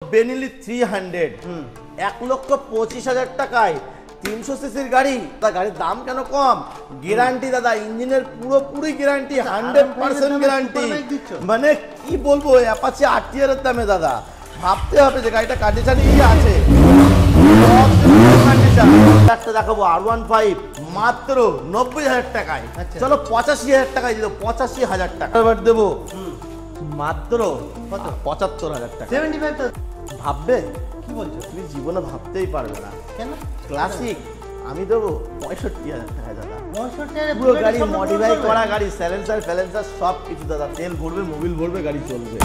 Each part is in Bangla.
বেনিলি 300 1,25,000 টাকায় 300 সিসির গাড়ি। গাড়ির দাম কেন কম? গ্যারান্টি দাদা, ইঞ্জিনের পুরোপুরি গ্যারান্টি, 100% গ্যারান্টি। মানে কি বলবো, অ্যাপাচি RTR এর দামে দাদা ভাবতে হবে যে গাড়িটা কন্ডিশনই আছে। একটা দেখাবো R15 মাত্র 90,000 টাকায়। চলো 85,000 টাকায় দিল, 85,000 টাকা এবার দেবো মাত্র 75,000 টাকা। ভাববে কি বলছো? তুমি জীবনে ভাবতেই পারবে না। কেন? ক্লাসিক আমি দেবো 65,000 টাকা দাদা। পুরো গাড়ি মডিফাই করা গাড়ি, সাইলেন্সার ফ্যালেন্সার সব কিছু দাদা। তেল ভরবে, মোবিল ভরবে, গাড়ি চলবে।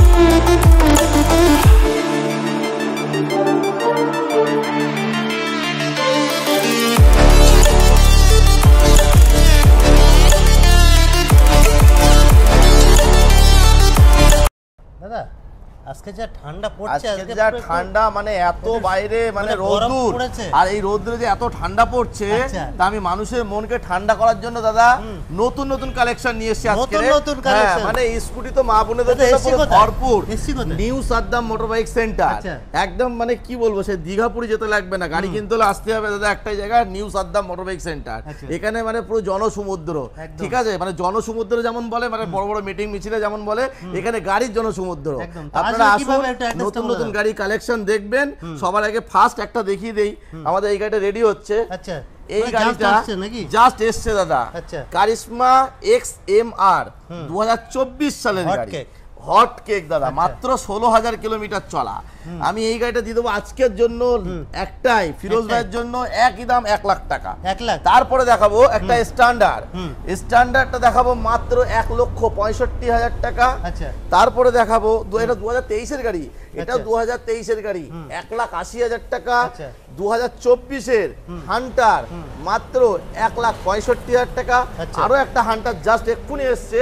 দাদা আজকে যা ঠান্ডা পড়ছে, আজকে যা ঠান্ডা, মানে এত বাইরে মানে রোদ্দুর, আর এই রোদ্দুরে যে এত ঠান্ডা পড়ছে, তা আমি মানুষের মনকে ঠান্ডা করার জন্য দাদা নতুন নতুন কালেকশন নিয়ে এসেছি আজকে। হ্যাঁ, মানে স্কুটি তো মা বোনেদের জন্য পুরো ভরপুর। নিউ সাদ্দাম মোটরবাইক সেন্টার, একদম মানে কি বলবো, সে দীঘাপুরি যেতে লাগবে না, গাড়ি কিনতে হলে আসতে হবে দাদা একটাই জায়গা, নিউ সাদ্দাম মোটরবাইক সেন্টার। এখানে মানে পুরো জনসমুদ্র, ঠিক আছে, মানে জনসমুদ্র যেমন বলে, মানে বড় বড় মিটিং মিছিলে যেমন বলে, এখানে গাড়ির জনসমুদ্র। আপনারা আসুন, নতুন নতুন গাড়ি কালেকশন দেখবেন। সবার আগে ফার্স্ট একটা দেখিয়ে দেই, আমাদের এই গাড়িটা রেডি হচ্ছে। এই গাড়িটা জাস্ট এসছে দাদা, কারিশমা XMR 2024 সালের গাড়ি, হট কেক দাদা, মাত্র 16,000 কিলোমিটার চলা। আমি এই গাড়িটা দিয়ে দেবো আজকের জন্য একটাই, ফিরোজ ভাইয়ের জন্য একই দাম 1 লাখ টাকা। তারপরে দেখাবো একটা স্ট্যান্ডার্ডটা দেখাবো মাত্র 1,65,000 টাকা। তারপরে দেখাবো এটা 2023 এর গাড়ি, এটা 2023 এর গাড়ি, 1,80,000 টাকা। 2024 এর হান্টার মাত্র 1,65,000 টাকা। আরো একটা হান্টার জাস্ট এক্ষুনি এসছে,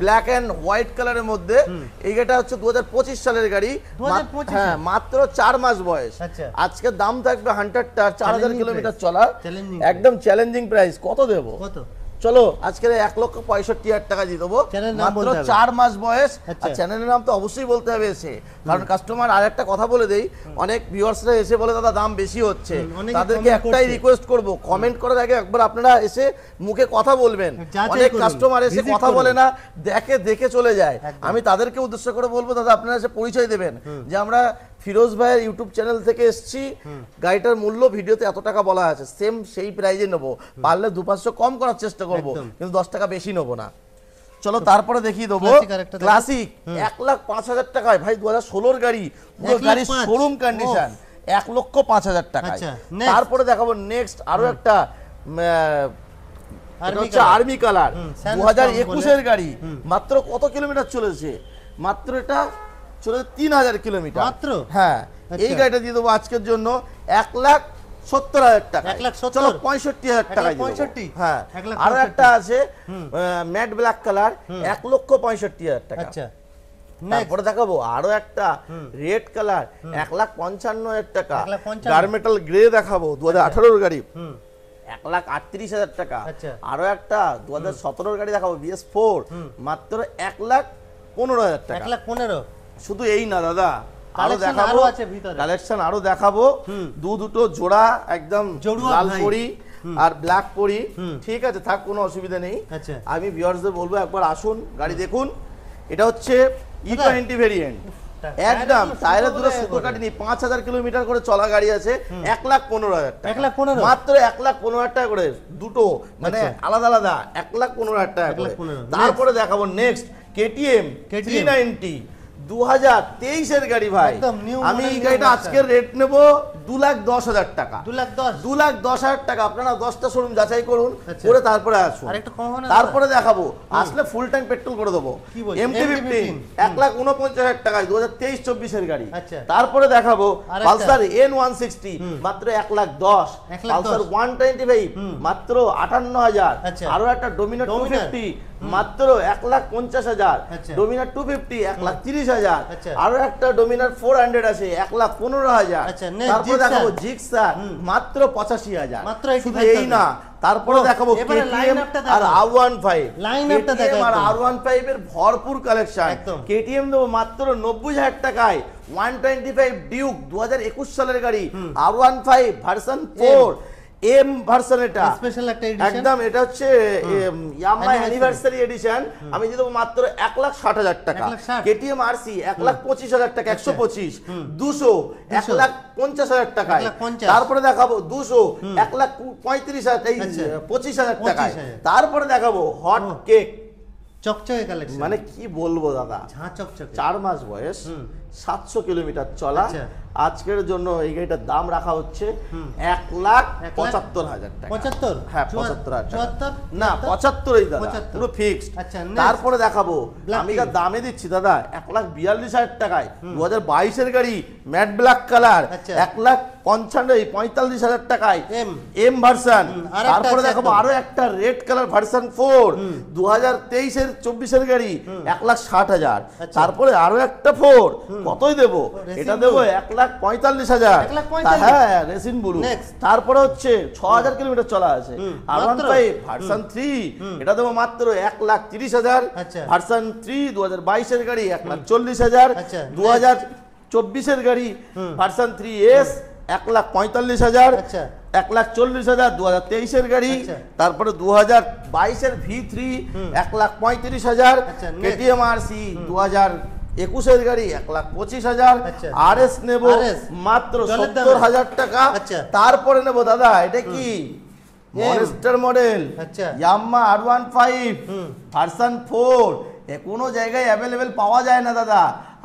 ব্ল্যাক এন্ড হোয়াইট কালারের মধ্যে। এই গাড়িটা হচ্ছে 2025 সালের গাড়ি, হ্যাঁ, মাত্র 4 মাস বয়স। আজকে দাম থাকবে হান্টারটা 4,000 কিলোমিটার চলা, একদম চ্যালেঞ্জিং প্রাইস। কত দেবো? চলো আজকে 1,65,000 টাকা দিয়ে দেবো, মাত্র 4 মাস বয়স। আর চ্যানেলের নাম তো অবশ্যই বলতে হবে এসে, কারণ কাস্টমার আর একটা কথা বলে দেই, অনেক ভিউয়ার্সরা এসে বলে দাদা দাম বেশি হচ্ছে, তাদেরকে একটাই রিকোয়েস্ট করব, কমেন্ট করার আগে একবার আপনারা এসে মুখে কথা বলবেন। অনেক কাস্টমার এসে কথা বলে না, দেখে চলে যায়। আমি তাদেরকে উদ্দেশ্য করে বলবো দাদা আপনারা এসে পরিচয় দেবেন যে আমরা ফিরোজ ভাইয়ের ইউটিউব চ্যানেল থেকে এসেছি, গাড়িটার মূল্য ভিডিওতে এত টাকা বলা আছে, সেম সেই প্রাইজে নেবো, পারলে 2-500 কম করার চেষ্টা করবো, কিন্তু 10 টাকা বেশি নেবো না। চলো তারপরে দেখিয়ে দেবো ক্লাসিক 1,05,000 টাকায়, ভাই 2016 গাড়ি, পুরো গাড়ির শোরুম কন্ডিশন, 1,05,000 টাকায়। তারপরে দেখাবো নেক্সট আরো একটা আর্মি কালার, 2021 এর গাড়ি, মাত্র কত কিলোমিটার চলেছে? মাত্র এটা চলে 3,000 কিলোমিটার মাত্র। হ্যাঁ, এই গাড়িটা দিয়ে দেবো আজকের জন্য 1,70,000 টাকা। চলো 65,000 টাকা। হ্যাঁ, আরো একটা আছে ম্যাট ব্ল্যাক কালার, 1,65,000 টাকা। তারপরে দেখাবো আরো একটা রেড কালার, 1,55,000 টাকা। গার্মেটাল গ্রে দেখাবো, 2018 গাড়ি, 1,38,000 টাকা। আরো একটা 2017 গাড়ি দেখাবো, BS4, মাত্র 1,15,000 টাকা। 1,15,000। শুধু এই না দাদা, আরো দেখাবো কালেকশন, আরো দেখাবো দুটো জোড়া, একদম লাল পরি আর ব্ল্যাক পরি, ঠিক আছে, থাক, কোনো অসুবিধা নেই। আমি ভিউয়ার্সদের বলবো একবার আসুন, গাড়ি দেখুন। এটা হচ্ছে E20 ভেরিয়েন্ট, একদম টায়ারের দূরে সুতো কাটিনি, 5,000 কিলোমিটার করে চলা গাড়ি আছে, 1,15,000 টাকা, মাত্র 1,15,000 টাকা করে দুটো, মানে আলাদা আলাদা 1,15,000 টাকা করে। তারপরে দেখাবো নেক্সট KTM 390, 2023 এর গাড়ি ভাই। আমি এই গাড়িটা আজকের রেট নেব 2,10,000 টাকা। 2,10,000 টাকা। আপনারা 10টা শোরুম যাচাই করুন, করে তারপরে আসুন। তারপরে দেখাবো, আসলে ফুল ট্যাঙ্ক পেট্রোল করে দেবো, MT-15, 1,49,000 টাকায়, 2023-24 এর গাড়ি। তারপরে দেখাবো পালসার N160, মাত্র 1,10,000। পালসার 125, মাত্র 58,000। আরো একটা ডোমিনার 250, মাত্র 1,50,000। ডোমিনার 250, 1,30,000। আরো একটা ডোমিনার 400 আছে, 1,15,000। তারপরে দেখাবো জিক্সার, মাত্র 85,000। শুধু এই না, তারপরে দেখাবো KTM আর R15, KTM আর R15 এর ভরপুর কালেকশন। KTM দেবো মাত্র 90,000 টাকায়, 125 ডিউক 2021 সালের গাড়ি R15 ভার্সন 4 এম ভার্সন, এটা স্পেশাল একটা এডিশন একদম। এটা হচ্ছে ইয়ামাহা অ্যানিভার্সারি এডিশন। আমি দিয়ে দেবো মাত্র 1,60,000 টাকা। কেটিএম আরসি 1,25,000 টাকা, 125 200 1,50,000 টাকায়। তারপরে দেখাবো 200 1,35,000 এই 25,000 টাকায়। তারপরে দেখাবো হট কেক চকচকে কালেকশন, মানে কি বলবো দাদা, ঝাঁ চকচকে, 4 মাস বয়স, 700 কিলোমিটার চলা। আজকের জন্য এই গাড়িটার দাম রাখা হচ্ছে 1,75,000 টাকা। 75? হ্যাঁ 75,000 না 74? 75 দাদা, পুরো ফিক্সড। তারপরে দেখাবো আমি যা দামে দিচ্ছি দাদা 1,42,000 টাকায় 2022 এর গাড়ি, ম্যাট ব্ল্যাক কালার, 1,45,000 টাকায় এম ভার্সন। তারপরে দেখাবো আরো একটা রেড কালার ভার্সন 4 2023 এর 24 এর গাড়ি, 1,60,000। তারপরে আরো একটা 4 কতই দেবো, এটা দেবো 1,45,000। হ্যাঁ রেসিন ব্লু। তারপরে হচ্ছে 6,000 কিলোমিটার চলা আছে R15 ভার্সন 3, এটা দেবো মাত্র 1,30,000। ভার্সন 3 2022 এর গাড়ি 1,40,000। 2024 এর গাড়ি ভার্সন 3S 1,45,000। 1,40,000 2023 এর গাড়ি। তারপরে 2022 এর V3 1,35,000। কেটিএম আরসি 2021 এর গাড়ি 1,25,000। আরএস নেব মাত্র 70,000 টাকা। তারপরে নেব দাদা এটা কি monster model Yamaha R15 version 4, কোনো জায়গায় অ্যাভেলেবেল পাওয়া যায় না দাদা,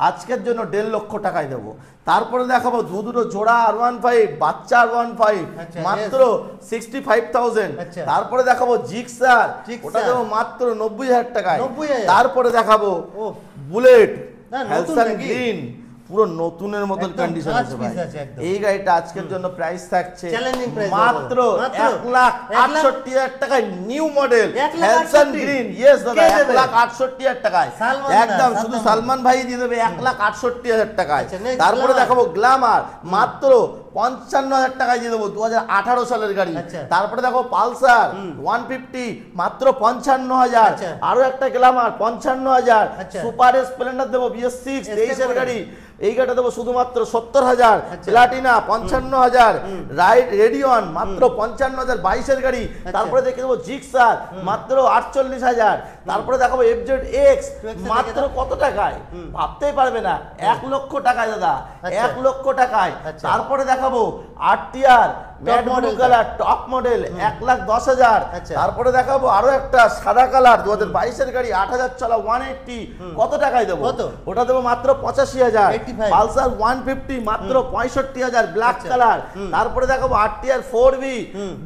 আজকের জন্য 1.5 লক্ষ টাকায় দেবো। তারপরে দেখাবো দুটো জোড়া R15 বাচ্চা R15 মাত্র 65,000। তারপরে দেখাবো জিক্সার, ওটা দেবো মাত্র 90,000 টাকায়। তারপরে দেখাবো বুলেট হেলসান গ্রিন, পুরো নতুনের মতন কন্ডিশন আছে ভাই। এই গাড়িটা আজকের জন্য প্রাইস থাকছে মাত্র 1,68,000 টাকায়, নিউ মডেল হেলসান গ্রিন। ইয়েস দাদা 1,68,000 টাকায় একদম, শুধু সালমান ভাই দিয়ে দেবে 1,68,000 টাকায়। তারপরে দেখাবো গ্ল্যামার মাত্র 55,000 টাকায় দিয়ে দেবো, 2018 সালের গাড়ি। তারপরে দেখো পালসার 150 মাত্র 55,000। আরো একটা গ্ল্যামার 55,000। সুপার স্প্লেন্ডার দেবো BS6 23 এর গাড়ি, এই গাড়িটা দেবো শুধুমাত্র 70,000। প্লাটিনা 55,000। রাইড রেডিয়ন মাত্র 55,000 22 এর গাড়ি। তারপরে দেখে দেবো জিক্সার মাত্র 48,000। তারপরে দেখাবো FZX মাত্র কত টাকায়, ভাবতেই পারবে না, 1 লক্ষ টাকায় দাদা, 1 লক্ষ টাকায়। তারপরে দেখাবো RTR matte blue colour top model 1,10,000। তারপরে দেখাবো আরো একটা সাদা কালার 2022 এর গাড়ি 8,000 চলা 180, কত টাকায় দেবো, ওটা দেবো মাত্র 85,000। পালসার 150 মাত্র 65,000 ব্ল্যাক কালার। তারপরে দেখাবো RTR 4V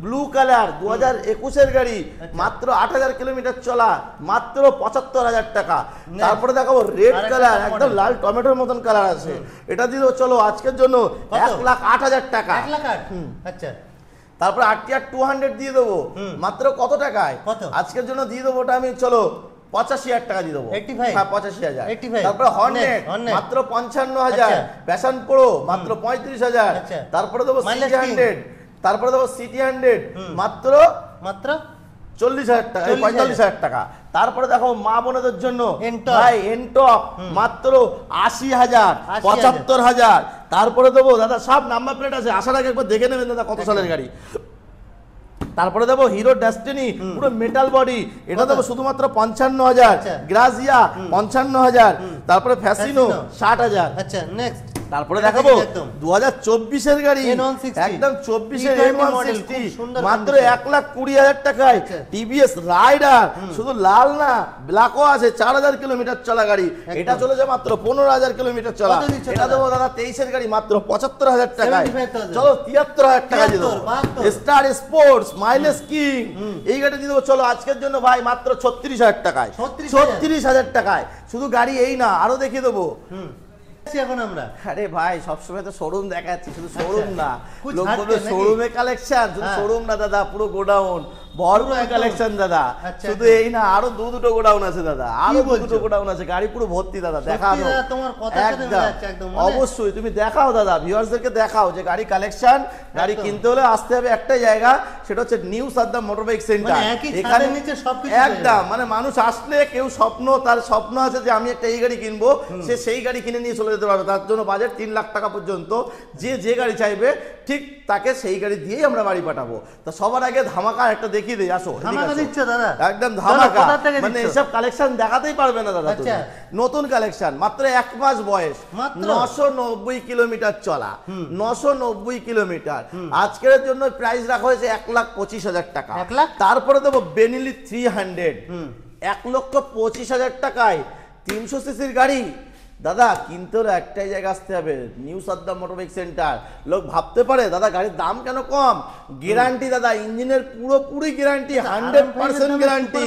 ব্লু কালার 2021 এর গাড়ি, মাত্র 8,000 কিলোমিটার চলা, মাত্র 75,000 টাকা। তারপরে দেখাবো রেড কালার, একদম লাল টমেটোর মতন কালার আছে, এটা দিয়ে চলো আজকের জন্য 1,08,000 টাকা। তারপরে RTR 200 দিয়ে দেবো মাত্র কত টাকায়, আজকের জন্য দিয়ে দেবো ওটা আমি চলো 85,000 টাকা দিয়ে দেবো। 85,000। তারপরে হর্নেট মাত্র 55,000। প্যাশন প্রো মাত্র 35,000। তারপরে দেবো সিটি 100, তারপরে দেবো সিটি 100 মাত্র 40,000 টাকা, 45,000 টাকা। তারপরে দেখো মা বোনদের জন্য ভাই এনটক মাত্র 80,000 75,000। তারপরে দেবো দাদা সব নাম্বার প্লেট আছে, আসার আগে একবার দেখে নেবেন দাদা কত সালের গাড়ি। তারপরে দেবো হিরো ডেস্টিনি পুরো মেটাল বডি, এটা দেবো শুধুমাত্র 55,000। গ্রাজিয়া 55,000। তারপরে ফ্যাসিনো 60,000। তারপরে দেখাবো 2024 এর গাড়ি, একদম 24 এর N160 মাত্র 1,20,000 টাকায়। টিভিএস রাইডার শুধু লাল না ব্ল্যাকও আছে, 4,000 কিলোমিটার চলা গাড়ি, এটা চলে যায় মাত্র 15,000 কিলোমিটার চলা। এটা দেবো দাদা 23 এর গাড়ি মাত্র 75,000 টাকায়। চলো 73,000 টাকা দিয়ে দেবো। স্টার স্পোর্টস মাইলেজ কিং, এই গাড়ি দিয়ে দেবো চলো আজকের জন্য ভাই মাত্র 36,000 টাকায়। 36,000 টাকায় শুধু গাড়ি, এই না আরো দেখিয়ে দেবো। এখন আমরা আরে ভাই সবসময় তো শোরুম দেখাচ্ছি, শুধু শোরুম না, লোক বলবে শোরুমে কালেকশন, শুধু শোরুম না দাদা, পুরো গোডাউন ভরপুর একদম। কালেকশন দাদা। আচ্ছা, শুধু আচ্ছা। এই না, আরো দুটো গোডাউন আছে দাদা, আরো বলছো? দুটো গোডাউন আছে, গাড়ি পুরো ভর্তি দাদা। সত্যি দেখাও দাদা, তোমার কথা শুনে বোঝা যাচ্ছে একদম, মানে- অবশ্যই তুমি দেখাও দাদা, ভিউয়ার্সদেরকে দেখাও যে গাড়ি কালেকশন, গাড়ি একদম। কিনতে হলে আসতে হবে একটাই জায়গা, সেটা হচ্ছে নিউ সাদ্দাম মোটরবাইক সেন্টার। মানে একই ছাদের নিচে সবকিছু পেয়ে একদম, মানে মানুষ আসলে কেউ তার স্বপ্ন আছে যে আমি একটা এই গাড়ি কিনবো, সে সেই গাড়ি কিনে নিয়ে চলে যেতে পারবে। তার জন্য বাজেট 3 লাখ টাকা পর্যন্ত, যে গাড়ি চাইবে ঠিক তাকে সেই গাড়ি দিয়েই আমরা বাড়ি পাঠাবো। তো সবার আগে ধামাকা একটা দেখিয়ে দিই, আসো এদিকে ধামাকা আসো। দিচ্ছ দাদা? একদম ধামাকা, কোথা থেকে মানে দিচ্ছ? এসব কালেকশন দেখাতেই পারবে না দাদা তুমি। আচ্ছা। নতুন কালেকশন, মাত্র 1 মাস বয়স, মাত্র? 990 কিলোমিটার চলা, 990 কিলোমিটার। আজকের জন্য প্রাইস রাখা হয়েছে 1,25,000 টাকা। 1 লাখ? তারপরে দেবো বেনিলি 300, 1,25,000 টাকায় 300 সিসির গাড়ি। দাদা কিনতে হলে একটাই জায়গা আসতে হবে, নিউ সাদ্দাম মোটরবাইক সেন্টার। লোক ভাবতে পারে দাদা গাড়ির দাম কেন কম, গ্যারান্টি দাদা, ইঞ্জিনের পুরোপুরি গ্যারান্টি, 100% গ্যারান্টি।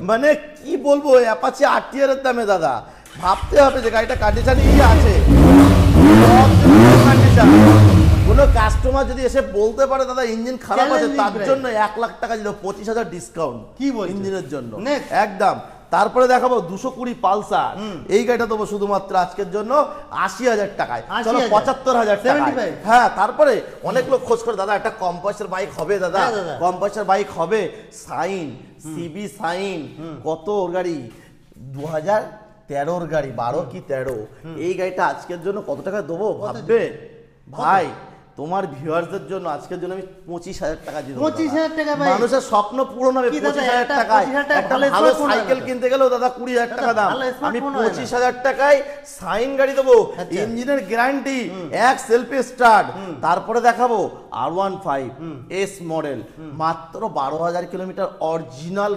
মানে কি বলবো, অ্যাপাচি RTR এর দামে দাদা। ভাবতে হবে যে গাড়িটা কন্ডিশনই আছে, কোনো কাস্টমার যদি এসে বলতে পারে দাদা ইঞ্জিন খারাপ আছে, তার জন্য 1 লাখ টাকা দিল, 25,000 ডিসকাউন্ট কি বলছো? ইঞ্জিনের জন্য। Next। একদম। তারপরে দেখাবো 220 পালসার, এই গাড়িটা দেবো শুধুমাত্র আজকের জন্য 80,000 টাকায়। চলো 75,000 টাকা। 75? হ্যাঁ, তারপরে অনেক লোক খোঁজ করে দাদা একটা কম পয়সার বাইক হবে দাদা, হ্যাঁ দাদা। কম পয়সার বাইক হবে। সাইন, সিবি সাইন, কত ওর গাড়ি, 2013 গাড়ি, 12 কি 13, এই গাড়িটা আজকের জন্য কত টাকা দেবো ভাববে ভাই? তোমার ভিউয়ারদের জন্য আজকের জন্য আমি 25,000 টাকা দিয়ে দেবো। 25,000 টাকা ভাই? মানুষের স্বপ্ন পূরণ হবে কি দাদা, 25,000 একটা টাকায়। 25,000 টাকা একটা ভালো ভালো smartphone সাইকেল হয় না। কিনতে গেলেও দাদা 20,000 টাকা দাম, ভালো smartphone আমি হয় না। 25,000 টাকায় সাইন গাড়ি দেবো, আচ্ছা। ইঞ্জিনের গ্যারান্টি, এক সেলফি স্টার্ট। তারপরে দেখাবো R15 এস মডেল, মাত্র 12,000 কিলোমিটার অরিজিনাল,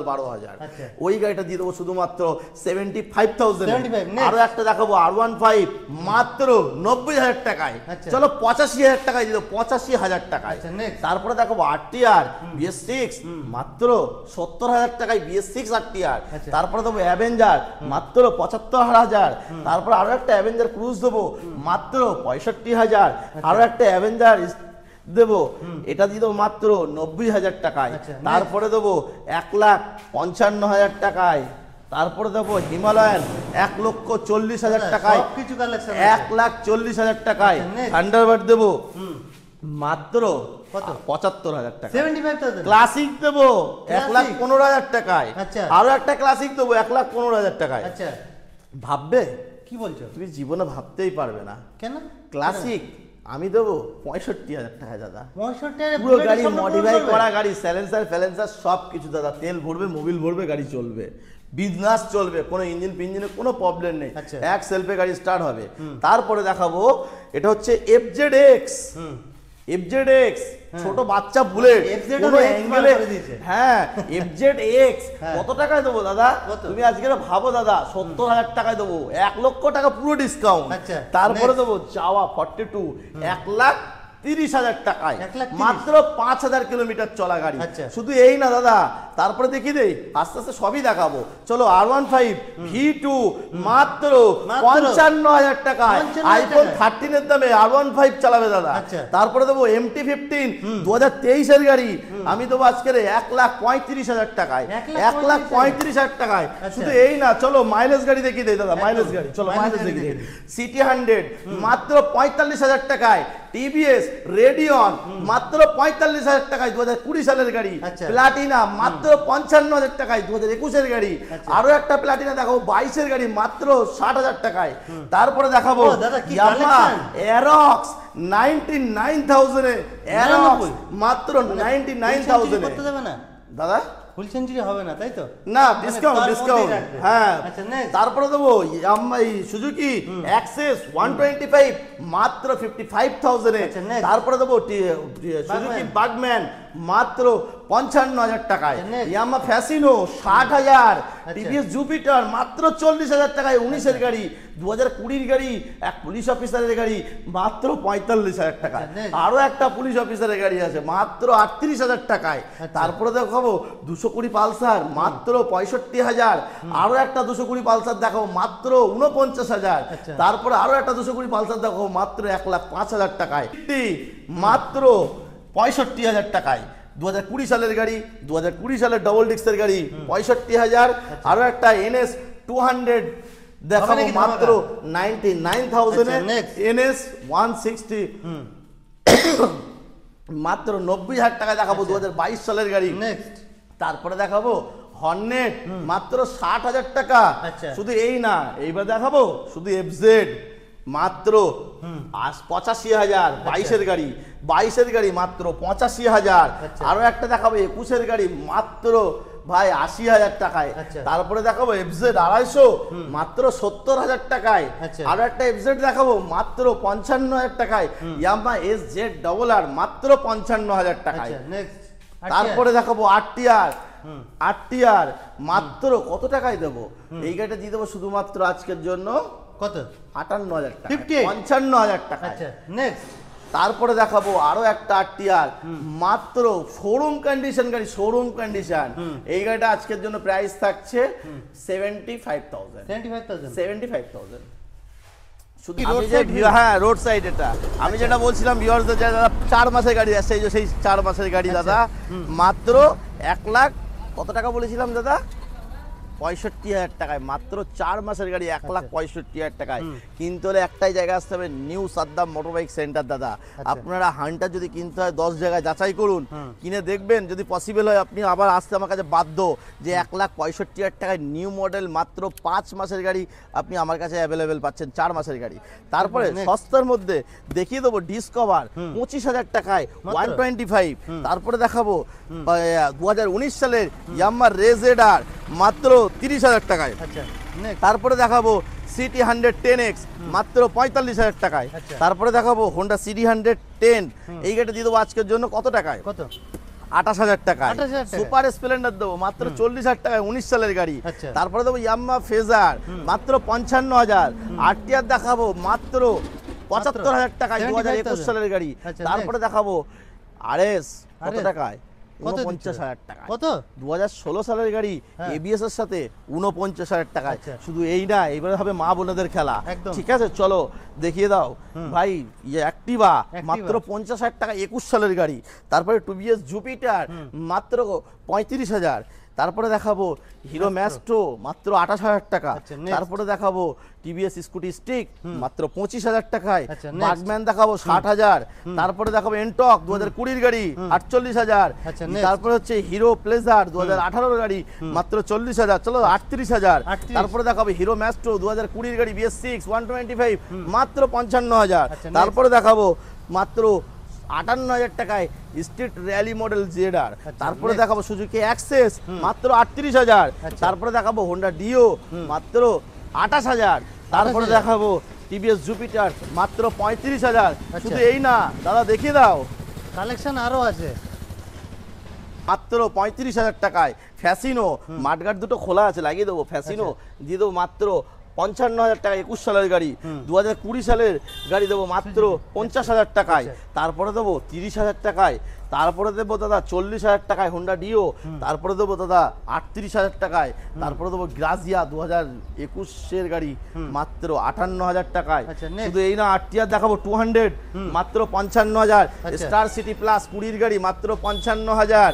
12,000। আচ্ছা। ওই গাড়িটা দিয়ে দেবো শুধুমাত্র 75,000। 75, next। আরো একটা দেখাবো R15 মাত্র 90,000 টাকায়। আচ্ছা। চলো 85,000 টাকায় দিয়ে দেবো, 85,000 টাকায়। আচ্ছা, next। তারপরে দেখাবো RTR BS6 মাত্র 70,000 টাকায়, BS6 RTR। আচ্ছা। তারপরে দেবো অ্যাভেঞ্জার মাত্র 75,000। তারপর আরো একটা অ্যাভেঞ্জার ক্রুজ দেবো মাত্র 65,000। আরো একটা অ্যাভেঞ্জার দেবো, এটা দিয়ে দেবো মাত্র 90,000 টাকায়। আচ্ছা, next। তারপরে দেবো 1,55,000 টাকায়। তারপরে দেবো হিমালয়ান 1,40,000 টাকায়, সবকিছু কালেকশন 1,40,000 টাকায়। আচ্ছা, next। থান্ডারবার্ড দেবো মাত্র কত? 75,000 টাকা। 75,000? ক্লাসিক দেবো Classic? 1,15,000 টাকায়। আচ্ছা। আরো একটা ক্লাসিক দেবো 1,15,000 টাকায়। আচ্ছা, ভাববে? কি বলছো? তুমি জীবনে ভাবতেই পারবে না। কেন? ক্লাসিক আমি দেবো 65,000 টাকায় দাদা। 65,000 পুরো গাড়ি মডিফাই করা গাড়ি, সাইলেন্সার সব কিছু দাদা, তেল ভরবে, মোবিল ভরবে, গাড়ি চলবে, বিজনেস চলবে, কোনো ইঞ্জিনে কোনো প্রবলেম নেই। আচ্ছা। এক সেলফে গাড়ি স্টার্ট হবে। তারপরে দেখাবো এটা হচ্ছে FZX। FZX ছোট বাচ্চা বুলেট, FZ কোনো X অ্যাঙ্গেলে। করে দিয়েছে। হ্যাঁ, FZX হ্যাঁ। কত টাকায় দেবো দাদা? কত? তুমি আজকে ভাবো দাদা, 70,000 টাকায় দেবো, 1 লক্ষ টাকা পুরো ডিসকাউন্ট। আচ্ছা, তারপরে next। দেবো যাওয়া 42 1,30,000 টাকায়, 1,30,000 মাত্র 5,000 কিলোমিটার চলা গাড়ি। আচ্ছা। শুধু এই না দাদা, তারপরে দেখি দেই, আস্তে আস্তে সবই দেখাবো। চলো R15 V2 মাত্র 55,000 টাকায়, 55,000 আইফোন টাকায়। 13 এর দামে R15 চালাবে দাদা। আচ্ছা। তারপরে দেবো MT15 2023 এর গাড়ি, আমি দেবো আজকে 1,35,000 টাকায়, 1,35,000 টাকায়। আচ্ছা। শুধু এই না, চলো মাইলেজ গাড়ি দেখিয়ে দেই দাদা, একদম। মাইলেজ গাড়ি, চলো মাইলেজ মাইলেজ গাড়ি দেখিয়ে দেই। দেখিয়ে সিটি 100 মাত্র 45,000 টাকায়, TVS রেডিয়ন মাত্র 45,000 টাকায়, 2020 সালের গাড়ি। আচ্ছা। প্লাটিনা মাত্র 55,000 টাকায়, 2021 এর গাড়ি। আচ্ছা। আরো একটা প্লাটিনা দেখাবো 22 এর গাড়ি, মাত্র 60,000 টাকায়। তারপরে দেখাবো ও দাদা, কি ইয়ামাহা collection? অ্যারক্স 99,000 এ, অ্যারক্স মাত্র করতে 99,000 এ। দেবে না? দাদা ফুল সেঞ্চুরি হবে না, তাই তো? না, মানে ডিসকাউন্ট তার ডিসকাউন্ট মধ্যেই রাখবে। হ্যাঁ। আচ্ছা, next। তারপরে দেবো সুজুকি অ্যাক্সেস 125 মাত্র 55,000 এ। আচ্ছা, next। তারপরে দেবো সুজুকি বাগম্যান মাত্র 55,000 টাকায়। আচ্ছা, next। ইয়ামা ফ্যাসিনো 60,000। আচ্ছা। টিভিএস জুপিটার মাত্র 40,000 টাকায়, 19 এর গাড়ি, 2020 গাড়ি, এক পুলিশ অফিসারের গাড়ি মাত্র 45,000 টাকায়। আচ্ছা, next। আরো একটা পুলিশ অফিসারের গাড়ি আছে মাত্র 38,000 টাকায়। আচ্ছা। তারপরে দেখাবো 220 পালসার মাত্র 65,000। আরো একটা 220 পালসার দেখাবো মাত্র 49,000। আচ্ছা। তারপরে আরো একটা 220 পালসার দেখাবো মাত্র 1,05,000 টাকায়। মাত্র 65,000 টাকায়। 2020 সালের গাড়ি, 2020 সালের ডবল ডিস্কের গাড়ি 65,000। আরো একটা NS 200 দেখাবো মাত্র 99,000 এ। NS 160 মাত্র 90,000 টাকায় দেখাবো 2022 সালের গাড়ি। তারপরে দেখাবো হর্নেট মাত্র 60,000 টাকা। শুধু এই না, এইবার দেখাবো শুধু FZ মাত্র 85,000। 22-এর গাড়ি, 22-এর গাড়ি মাত্র 85,000। আরো একটা দেখাবো 21-এর গাড়ি মাত্র ভাই 80,000 টাকায়। তারপরে দেখাবো FZ 250 মাত্র 70,000 টাকায়। আরো একটা FZ দেখাবো মাত্র 55,000 টাকায়। ইয়ামাহা SZ-RR মাত্র 55,000 টাকায়। তারপরে দেখাবো RTR মাত্র কত টাকায় দেবো? এই গাড়িটা দিয়ে দেবো শুধুমাত্র আজকের জন্য কত? 58,000 টাকা, 55,000 টাকা। তারপরে দেখাবো আরো একটা RTR মাত্র শোরুম কন্ডিশন গাড়ি, শোরুম কন্ডিশন। এই গাড়িটা আজকের জন্য প্রাইস থাকছে 75,000। শুধু হ্যাঁ রোড সাইড এটা। আমি যেটা বলছিলাম ভিউয়ার্সদের, যারা 4 মাসের গাড়ি আসছে, সেই 4 মাসের গাড়ি দাদা মাত্র 1 লাখ কত টাকা বলেছিলাম দাদা? 65,000 টাকায়। মাত্র 4 মাসের গাড়ি 1,65,000 টাকায়। কিনতে হলে একটাই জায়গা আসতে হবে, নিউ সাদ্দাম মোটরবাইক সেন্টার দাদা। আপনারা হান্টার যদি কিনতে হয় 10 জায়গায় যাচাই করুন, কিনে দেখবেন। যদি পসিবল হয় আপনি আবার আসতে আমার কাছে বাধ্য, যে 1,65,000 টাকায় নিউ মডেল মাত্র 5 মাসের গাড়ি আপনি আমার কাছে অ্যাভেলেবেল পাচ্ছেন, 4 মাসের গাড়ি। তারপরে সস্তার মধ্যে দেখিয়ে দেবো ডিসকভার 25,000 টাকায় 125। তারপরে দেখাবো 2019 সালের ইয়ামাহা রেজেডার মাত্র 30,000 টাকায়। তারপরে দেখাবো সিটি 110X মাত্র 45,000 টাকায়। তারপরে দেখাবো হোন্ডা সিডি 110। এই গাড়িটা দিয়ে দেবো আজকের জন্য কত টাকায়? 28,000 টাকায়। সুপার স্প্লেন্ডার দেবো মাত্র 40,000 টাকায়, 19 সালের গাড়ি। তারপরে দেবো ইয়ামাহা ফেজার মাত্র 55,000। RTR দেখাবো মাত্র 75,000 টাকায়, 2021 সালের গাড়ি। তারপরে দেখাবো RS কত টাকায়? 49,000 টাকা। কত? 2016 সালের গাড়ি, ABS এর সাথে 49,000 টাকায়। শুধু এই না, এবারে হবে মা বোনেদের খেলা। ঠিক আছে, চলো দেখিয়ে দাও ভাই। অ্যাক্টিভা মাত্র 50,000 টাকা, 21 সালের গাড়ি। তারপরে TVS জুপিটার মাত্র 35,000। তারপরে দেখাবো হিরো ম্যাস্ট্রো মাত্র 28,000 টাকা। তারপরে দেখাবো টিভিএস স্কুটি স্টিক মাত্র 25,000 টাকায়। বাগম্যান দেখাবো 60,000। তারপরে দেখাবো এনটক 2020 গাড়ি 48,000। তারপরে হচ্ছে হিরো প্লেজার 2018 গাড়ি মাত্র 40,000, চলো 38,000। তারপরে দেখাবো হিরো ম্যাস্ট্রো 2020 গাড়ি BS6 125 মাত্র 55,000। তারপরে দেখাবো মাত্র 58,000 টাকায় স্ট্রিট র্যালি মডেল ZR। তারপরে দেখাবো সুজুকি অ্যাক্সেস মাত্র 38,000। তারপরে দেখাবো হোন্ডা ডিও মাত্র 28,000। তারপরে দেখাবো টিভিএস জুপিটার মাত্র 35,000। শুধু এই না দাদা, দেখিয়ে দাও, কালেকশন আরো আছে। মাত্র 35,000 টাকায় ফ্যাসিনো, মাঠগাট দুটো খোলা আছে, লাগিয়ে দেবো। ফ্যাসিনো দিয়ে দেবো মাত্র 55,000 টাকা, 21 সালের গাড়ি। 2020 সালের গাড়ি দেবো মাত্র 50,000 টাকায়। তারপরে দেবো 30,000 টাকায়। তারপরে দেবো দাদা 40,000 টাকায় হোন্ডা ডিও। তারপরে দেবো দাদা 38,000 টাকায়। তারপরে দেবো গ্রাজিয়া 2021 গাড়ি মাত্র 58,000 টাকায়। শুধু এই না, RTR দেখাবো 200 মাত্র 55,000। স্টার সিটি প্লাস 20 গাড়ি মাত্র 55,000।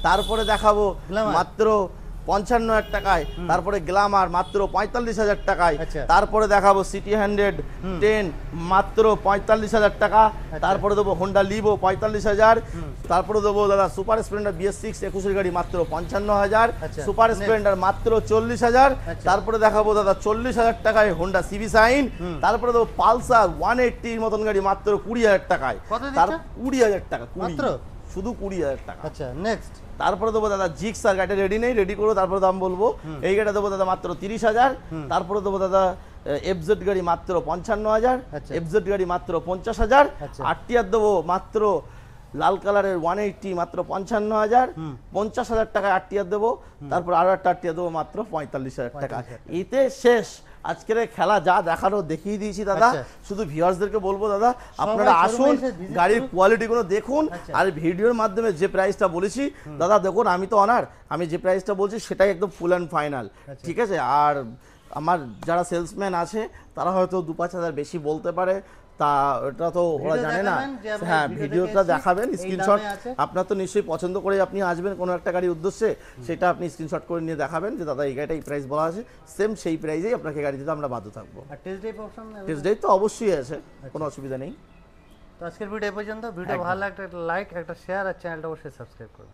তারপরে দেখাবো মাত্র 55,000 টাকায়। তারপরে গ্ল্যামার মাত্র 45,000 টাকায়। তারপরে দেখাবো সিটি 110 মাত্র 45,000 টাকা। তারপরে দেবো হোন্ডা লিভো 45,000। তারপরে দেবো দাদা সুপার স্প্লেন্ডার BS6 21 গাড়ি মাত্র 55,000। সুপার স্প্লেন্ডার মাত্র 40,000। তারপরে দেখাবো দাদা 40,000 টাকায় হোন্ডা সিবি সাইন। তারপরে দেবো পালসার 180 মতন গাড়ি মাত্র 20,000 টাকায়। তার 20,000 টাকা মাত্র, শুধু 20,000 টাকা। আচ্ছা, নেক্সট। তারপরে দেবো দাদা জিক্সার, গাড়িটা রেডি নেই, রেডি করবো তারপরে দাম বলবো। এই গাড়িটা দেবো দাদা মাত্র 30,000। তারপরে দেবো দাদা FZ গাড়ি মাত্র 55,000। FZ গাড়ি মাত্র 50,000। RTR দেবো মাত্র লাল কালারের 180 মাত্র 55,000। 50,000 টাকায় RTR দেবো। তারপর আরো একটা RTR দেবো মাত্র 45,000 টাকা। এতে শেষ আজকের খেলা। যা দেখানো দেখিয়ে দিয়েছি দাদা। শুধু ভিউয়ার্সদেরকে বলবো দাদা, আপনারা আসুন, গাড়ির কোয়ালিটিগুলো দেখুন। আর ভিডিওর মাধ্যমে যে প্রাইসটা বলেছি দাদা, দেখুন আমি তো অনার, আমি যে প্রাইসটা বলছি সেটাই একদম ফুল অ্যান্ড ফাইনাল। ঠিক আছে, আর আমার যারা সেলসম্যান আছে তারা হয়তো 2-5 হাজার বেশি বলতে পারে, তা ওটা তো ওরা ভিডিও জানে না। দেখাবেন যে আমরা হ্যাঁ, ভিডিও ভিডিওটা দেখে এসেছি, দেখাবেন এই স্ক্রিনশট, দামে আছে। আপনার তো নিশ্চয়ই পছন্দ করে আপনি আসবেন কোনো একটা গাড়ির উদ্দেশ্যে, সেটা আপনি স্ক্রিনশট করে নিয়ে দেখাবেন যে দাদা এই গাড়িটা এই প্রাইস বলা আছে, সেম সেই প্রাইসেই আপনাকে গাড়ি দিতে আমরা বাধ্য থাকবো। আর test drive option test drive তো অবশ্যই আছে, কোনো অসুবিধা নেই। তো আজকের ভিডিও এই পর্যন্ত। ভিডিও ভালো লাগলে একটা লাইক, একটা শেয়ার আর চ্যানেলটা অবশ্যই সাবস্ক্রাইব করুন।